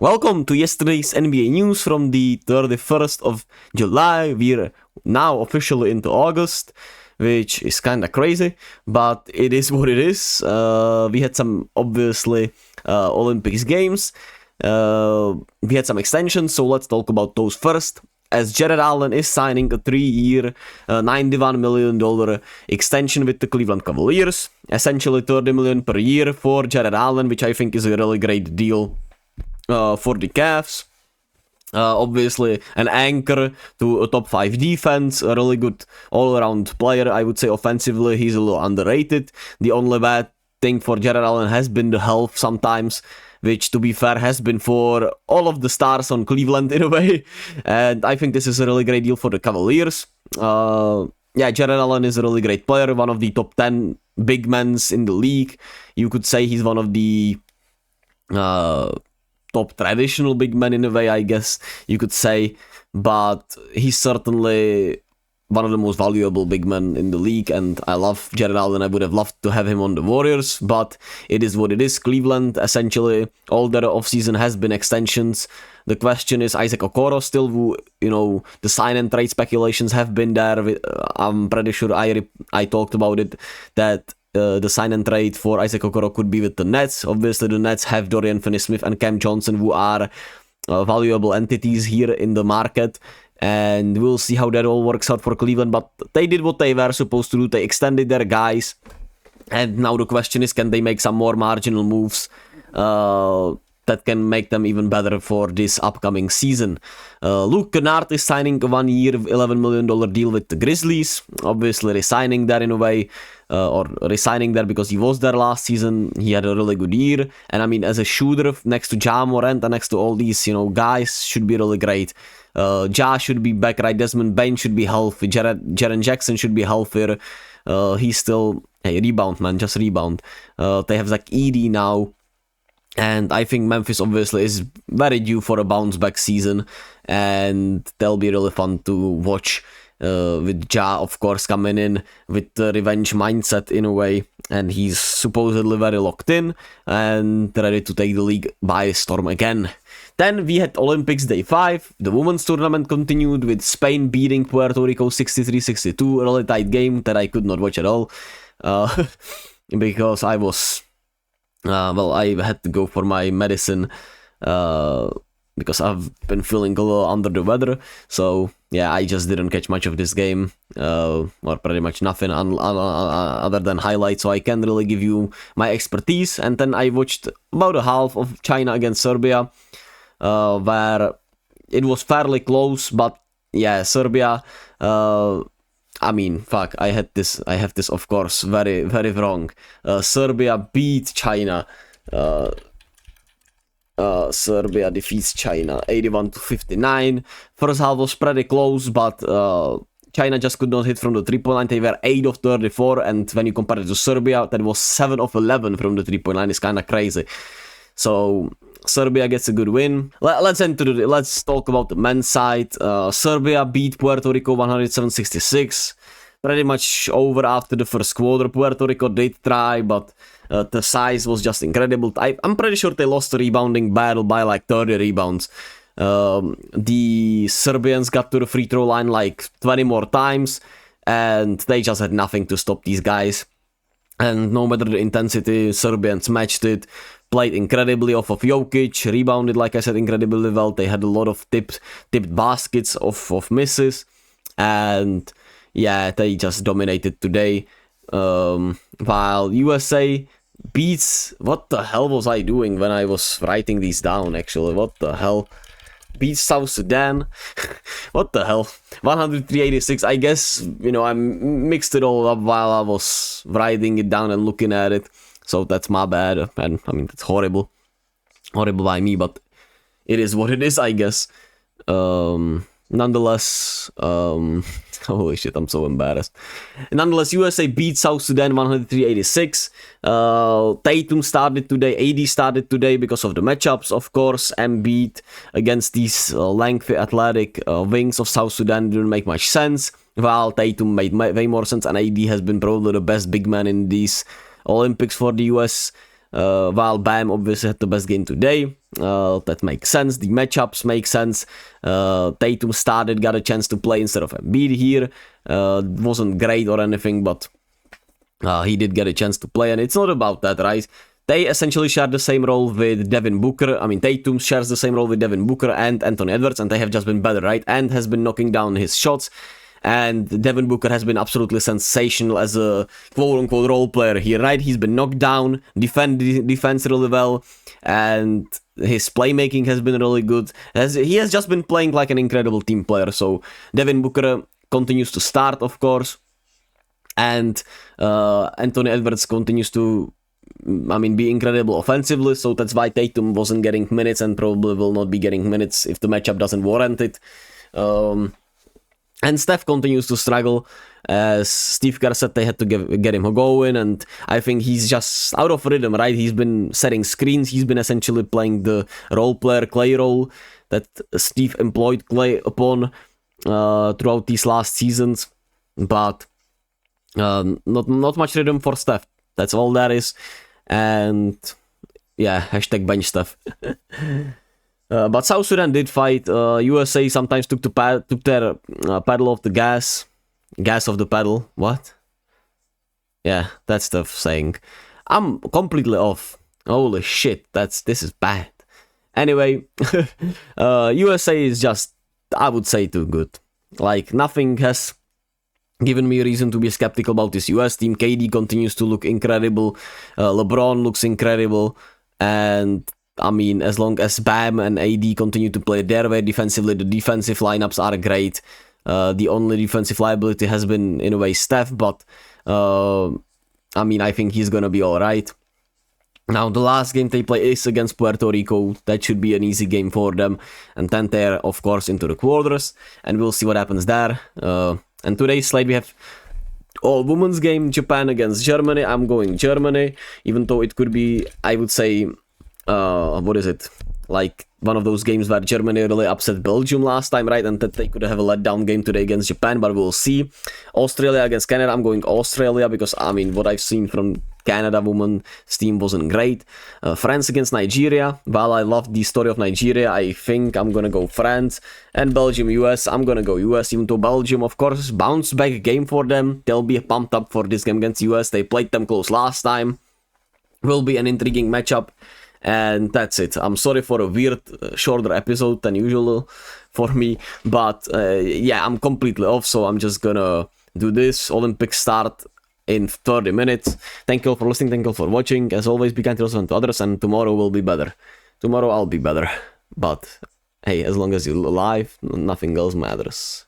Welcome to yesterday's NBA news from the 31st of July. We're now officially into August, which is kind of crazy, but it is what it is. We had some, obviously, Olympics games. We had some extensions, so let's talk about those first. As Jarrett Allen is signing a 3-year, $91 million extension with the Cleveland Cavaliers. Essentially $30 million per year for Jarrett Allen, which I think is a really great deal for the Cavs. Obviously an anchor to a top 5 defense, a really good all-around player. I would say offensively he's a little underrated. The only bad thing for Jarrett Allen has been the health sometimes, which to be fair has been for all of the stars on Cleveland in a way. And I think this is a really great deal for the Cavaliers. Jarrett Allen is a really great player, one of the top 10 big men in the league. You could say he's one of the top traditional big men in a way, I guess you could say, but he's certainly one of the most valuable big men in the league, and I love Jarrett Allen. I would have loved to have him on the Warriors, but it is what it is. Cleveland, essentially, all their offseason has been extensions. The question is Isaac Okoro still, who, the sign and trade speculations have been there. I'm pretty sure I talked about it, that the sign and trade for Isaac Okoro could be with the Nets. Obviously, the Nets have Dorian Finney-Smith and Cam Johnson, who are valuable entities here in the market. And we'll see how that all works out for Cleveland. But they did what they were supposed to do. They extended their guys. And now the question is, can they make some more marginal moves that can make them even better for this upcoming season? Luke Kennard is signing a 1-year, $11 million deal with the Grizzlies. Obviously resigning there in a way. Or resigning there because he was there last season. He had a really good year. And I mean, as a shooter, next to Ja Morant and next to all these, guys, should be really great. Ja should be back, right? Desmond Bane should be healthy. Jaren Jackson should be healthier. He's still... Hey, rebound, man. Just rebound. They have Zach Edey now. And I think Memphis, obviously, is very due for a bounce-back season. And they'll be really fun to watch. With Ja, of course, coming in with the revenge mindset in a way, and he's supposedly very locked in and ready to take the league by storm again. Then we had Olympics Day 5. The women's tournament continued with Spain beating Puerto Rico 63-62, a really tight game that I could not watch at all because I was, I had to go for my medicine because I've been feeling a little under the weather. So yeah, I just didn't catch much of this game, or pretty much nothing other than highlights, so I can't really give you my expertise. And then I watched about a half of China against Serbia, where it was fairly close, but yeah, Serbia, I have this of course very, very wrong. Serbia beat China. Serbia defeats China 81-59. First half was pretty close, but China just could not hit from the 3-point line. They were 8 of 34, and when you compare it to Serbia, that was 7 of 11 from the 3-point line. It's kind of crazy. So Serbia gets a good win. Let's talk about the men's side. Serbia beat Puerto Rico 107-66. Pretty much over after the first quarter. Puerto Rico did try, but the size was just incredible. I'm pretty sure they lost the rebounding battle by like 30 rebounds. The Serbians got to the free throw line like 20 more times, and they just had nothing to stop these guys. And no matter the intensity, Serbians matched it, played incredibly off of Jokic, rebounded, like I said, incredibly well. They had a lot of tipped baskets of misses, and yeah, they just dominated today. While USA beats... What the hell was I doing when I was writing these down, actually? What the hell? Beats South Sudan? What the hell? 103-86. I guess, I mixed it all up while I was writing it down and looking at it. So that's my bad. And I mean, that's horrible. Horrible by me, but it is what it is, I guess. Nonetheless, holy shit, I'm so embarrassed. Nonetheless, USA beat South Sudan 103-86. Tatum started today, AD started today because of the matchups, of course. Embiid against these lengthy, athletic wings of South Sudan didn't make much sense, while Tatum made way more sense, and AD has been probably the best big man in these Olympics for the US. while Bam obviously had the best game today. That makes sense. The matchups make sense. Tatum started, got a chance to play instead of Embiid here. Wasn't great or anything, but he did get a chance to play, and it's not about that, right? They essentially share the same role with Devin Booker. I mean, Tatum shares the same role with Devin Booker and Anthony Edwards, and they have just been better, right? And has been knocking down his shots. And Devin Booker has been absolutely sensational as a quote-unquote role player here, right? He's been knocked down, defense really well, and his playmaking has been really good. He has just been playing like an incredible team player. So Devin Booker continues to start, of course, and Anthony Edwards continues to, I mean, be incredible offensively. So that's why Tatum wasn't getting minutes and probably will not be getting minutes if the matchup doesn't warrant it. And Steph continues to struggle. As Steve Kerr said, they had to get him going, and I think he's just out of rhythm, right? He's been setting screens. He's been essentially playing the role player Clay role that Steve employed Clay upon throughout these last seasons. But not much rhythm for Steph. That's all that is. And yeah, hashtag bench Steph. But South Sudan did fight. USA sometimes took their pedal off the gas. Gas of the pedal. What? Yeah, that's the saying. I'm completely off. Holy shit, this is bad. Anyway, USA is just, I would say, too good. Like, nothing has given me a reason to be skeptical about this US team. KD continues to look incredible. LeBron looks incredible. And I mean, as long as Bam and AD continue to play their way defensively, the defensive lineups are great. The only defensive liability has been, in a way, Steph, but I mean, I think he's gonna be alright. Now, the last game they play is against Puerto Rico. That should be an easy game for them. And then they're, of course, into the quarters, and we'll see what happens there. And today's slate, we have all women's game, Japan against Germany. I'm going Germany, even though it could be, I would say, what is it? Like one of those games where Germany really upset Belgium last time, right? And that they could have a letdown game today against Japan, but we'll see. Australia against Canada. I'm going Australia because, I mean, what I've seen from Canada women's team wasn't great. France against Nigeria. While I love the story of Nigeria, I think I'm gonna go France. And Belgium, US. I'm gonna go US, even though Belgium, of course, bounce back game for them. They'll be pumped up for this game against US. They played them close last time. Will be an intriguing matchup. And that's it. I'm sorry for a weird, shorter episode than usual for me. But yeah, I'm completely off, so I'm just gonna do this. Olympics start in 30 minutes. Thank you all for listening. Thank you all for watching. As always, be kind to yourself and to others, and tomorrow will be better. Tomorrow I'll be better. But hey, as long as you're alive, nothing else matters.